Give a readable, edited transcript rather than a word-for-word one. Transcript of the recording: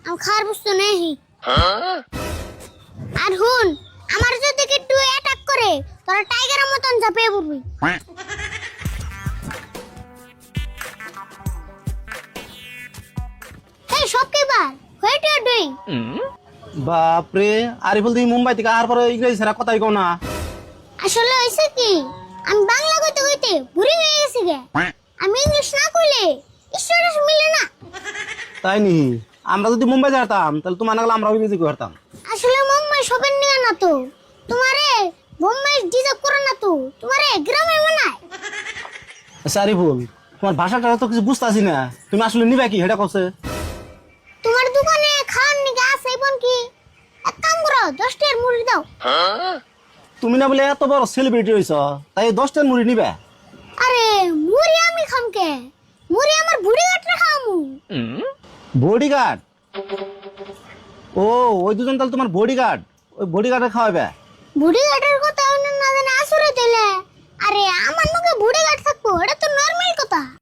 আমি খার বুঝতে নেই। আর হুন, আমার যদি একটু অ্যাটাক করে তোরা টাইগারের মতন ঝাঁপিয়ে পড়বি। এই সব কি বার হোয়াট ইউ আর ডুইং? বাপরে আরিফুল, তুমি মুম্বাই থেকে আর পরে ইংরেজি ছাড়া কথাই কও না। আসলে হইছে কি, আমি বাংলা কইতে কইতে বুড়ি হয়ে গেছি গে। আমি ইংলিশ না কইলে স্ট্যাটাস মিলে না। তাই নি? আমরা যদি মুম্বাই যেতাম তাহলে তোমার না গেলে আমরা ইংরেজি করতাম। আসলে মুম্বাই সবের নিয়ে না তো, তোমারে মুম্বাই ডিজার্ভ করে না তো, তোমারে গ্রামে মানায়। আচ্ছা আরিফুল, তোমার ভাষাটা তো কিছু বুঝতেছি না, তুমি আসলে নিবা কি সেটা কছে? তোমার দোকানে খাওয়ার নিকে আছে বোন কি? এক কাম করো, 10 টাকার মুড়ি দাও। তুমি না বলে এত বড় সেলিব্রিটি হইছ, তাই 10টার মুড়ি নিবা? আরে মুড়ি আমি খামকে, মুড়ি আমার বুড়ি গাটরে খামু। বডিগার্ড? ও, ওই দুজন তাহলে তোমার বডিগার্ড, ওই বডিগার্ডে খাওয়াবে? বুড়ি গাটের কথা অন্য না জানে আসরে দিলে